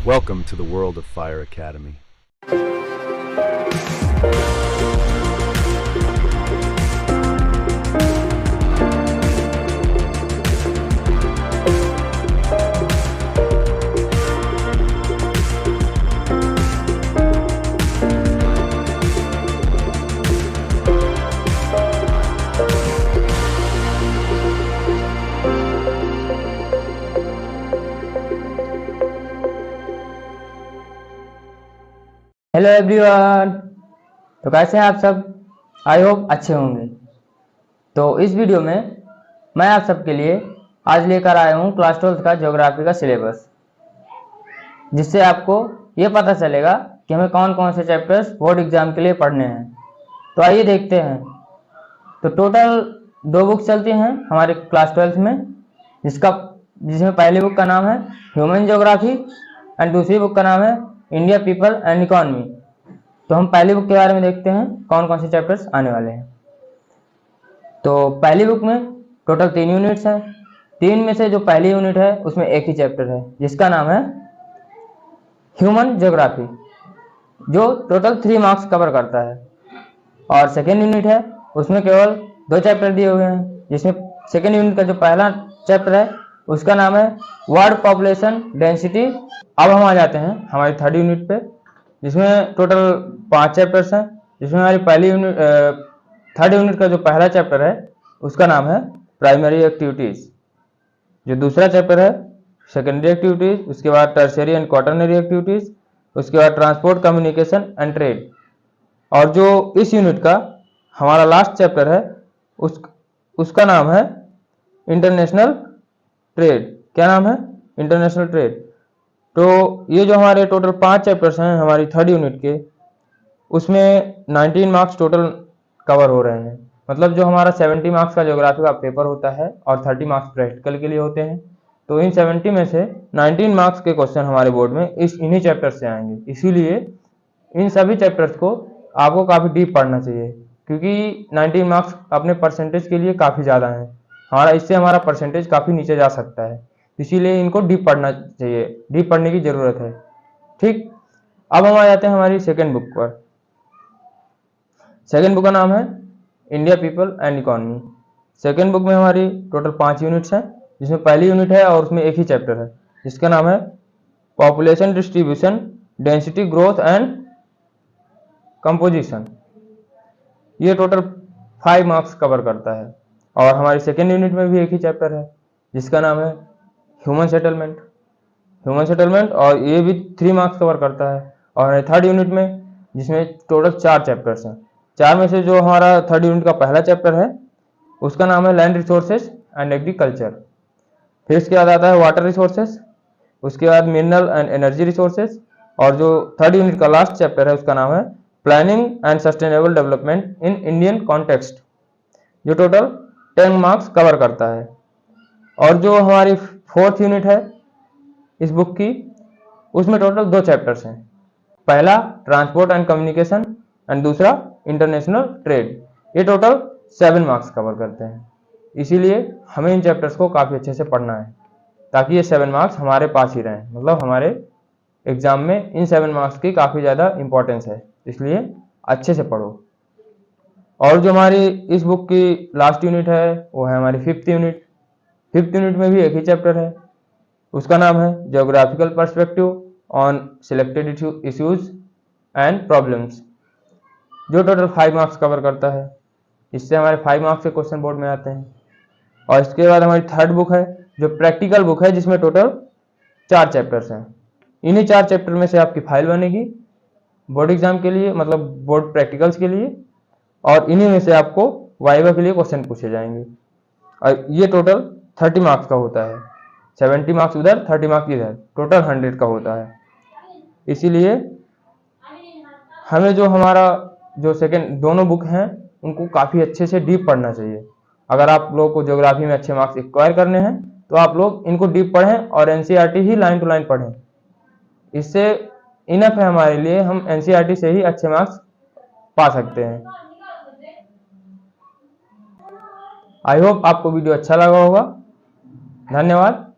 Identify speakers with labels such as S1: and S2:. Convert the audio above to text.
S1: Welcome to the world of Fire Academy.
S2: Hello everyone. तो कैसे हैं आप सब? आई होप अच्छे होंगे। तो इस वीडियो में मैं आप सबके लिए आज लेकर आया हूं क्लास 12 का ज्योग्राफी का सिलेबस, जिससे आपको ये पता चलेगा कि हमें कौन कौन से चैप्टर्स बोर्ड एग्जाम के लिए पढ़ने हैं। तो आइए देखते हैं। तो टोटल 2 बुक चलती हैं हमारे क्लास 12 में, जिसमें पहली बुक का नाम है ह्यूमन ज्योग्राफी एंड दूसरी बुक का नाम है इंडिया पीपल एंड इकोनॉमी। तो हम पहली बुक के बारे में देखते हैं कौन कौन से चैप्टर्स आने वाले हैं। तो पहली बुक में टोटल 3 यूनिट्स हैं। 3 में से जो पहली यूनिट है उसमें एक ही चैप्टर है जिसका नाम है ह्यूमन ज्योग्राफी, जो टोटल 3 मार्क्स कवर करता है। और सेकेंड यूनिट है उसमें केवल 2 चैप्टर दिए हुए हैं, जिसमें सेकेंड यूनिट का जो पहला चैप्टर है उसका नाम है वर्ल्ड पॉपुलेशन डेंसिटी। अब हम आ जाते हैं हमारी थर्ड यूनिट पे, जिसमें टोटल 5 चैप्टर्स हैं। जिसमें हमारी थर्ड यूनिट का जो पहला चैप्टर है उसका नाम है प्राइमरी एक्टिविटीज। जो दूसरा चैप्टर है सेकेंडरी एक्टिविटीज, उसके बाद टर्शियरी एंड क्वाटरनरी एक्टिविटीज, उसके बाद ट्रांसपोर्ट कम्युनिकेशन एंड ट्रेड। और जो इस यूनिट का हमारा लास्ट चैप्टर है उसका नाम है इंटरनेशनल ट्रेड। क्या नाम है? International trade. तो ये जो हमारे टोटल 5 चैप्टर्स हैं हमारी थर्ड यूनिट के, उसमें 19 मार्क्स टोटल कवर हो रहे हैं। मतलब जो हमारा 70 मार्क्स का ज्योग्राफी का पेपर होता है और 30 मार्क्स प्रैक्टिकल के लिए होते हैं, तो इन 70 में से 19 मार्क्स के क्वेश्चन हमारे बोर्ड में इन्हीं चैप्टर से आएंगे। इसीलिए इन सभी चैप्टर्स को आपको काफ़ी डीप पढ़ना चाहिए, क्योंकि 19 मार्क्स अपने परसेंटेज के लिए काफ़ी ज़्यादा हैं। इससे हमारा परसेंटेज काफ़ी नीचे जा सकता है, इसीलिए इनको डीप पढ़ना चाहिए, डीप पढ़ने की ज़रूरत है। ठीक, अब हम आ जाते हैं हमारी सेकेंड बुक पर। सेकेंड बुक का नाम है India people and economy. Second book में हमारी टोटल 5 यूनिट्स हैं, जिसमें पहली यूनिट है और उसमें एक ही चैप्टर है जिसका नाम है population distribution density growth and composition. ये टोटल 5 मार्क्स कवर करता है। और हमारी सेकेंड यूनिट में भी एक ही चैप्टर है जिसका नाम है ह्यूमन सेटलमेंट, और ये भी 3 मार्क्स कवर करता है। और थर्ड यूनिट में, जिसमें टोटल 4 चैप्टर्स हैं, 4 में से जो हमारा थर्ड यूनिट का पहला चैप्टर है उसका नाम है लैंड रिसोर्सेज एंड एग्रीकल्चर। फिर इसके बाद आता है वाटर रिसोर्सेज, उसके बाद मिनरल एंड एनर्जी रिसोर्सेज, और जो थर्ड यूनिट का लास्ट चैप्टर है उसका नाम है planning and sustainable development in Indian context, जो टोटल 10 मार्क्स कवर करता है। और जो हमारी फोर्थ यूनिट है इस बुक की, उसमें टोटल 2 चैप्टर्स हैं। पहला ट्रांसपोर्ट एंड कम्युनिकेशन एंड दूसरा इंटरनेशनल ट्रेड। ये टोटल 7 मार्क्स कवर करते हैं। इसीलिए हमें इन चैप्टर्स को काफ़ी अच्छे से पढ़ना है, ताकि ये 7 मार्क्स हमारे पास ही रहें। मतलब हमारे एग्जाम में इन 7 मार्क्स की काफ़ी ज़्यादा इंपॉर्टेंस है, इसलिए अच्छे से पढ़ो। और जो हमारी इस बुक की लास्ट यूनिट है वो है हमारी फिफ्थ यूनिट। फिफ्थ यूनिट में भी एक ही चैप्टर है, उसका नाम है geographical perspective on selected issues and problems, जो टोटल 5 मार्क्स कवर करता है। इससे हमारे 5 मार्क्स के क्वेश्चन बोर्ड में आते हैं। और इसके बाद हमारी थर्ड बुक है जो प्रैक्टिकल बुक है, जिसमें टोटल 4 चैप्टर्स हैं। इन्हीं 4 चैप्टर में से आपकी फाइल बनेगी बोर्ड एग्जाम के लिए, मतलब बोर्ड प्रैक्टिकल्स के लिए, और इन्हीं में से आपको वाइवा के लिए क्वेश्चन पूछे जाएंगे। और ये टोटल 30 मार्क्स का होता है, 70 मार्क्स उधर 30 मार्क्स इधर, टोटल 100 का होता है। इसीलिए हमें जो सेकेंड दोनों बुक हैं उनको काफ़ी अच्छे से डीप पढ़ना चाहिए। अगर आप लोगों को ज्योग्राफी में अच्छे मार्क्स एक्वायर करने हैं तो आप लोग इनको डीप पढ़ें और एनसीईआरटी ही लाइन टू लाइन पढ़ें। इससे इनफ है हमारे लिए, हम एनसीईआरटी से ही अच्छे मार्क्स पा सकते हैं। आई होप आपको वीडियो अच्छा लगा होगा। धन्यवाद।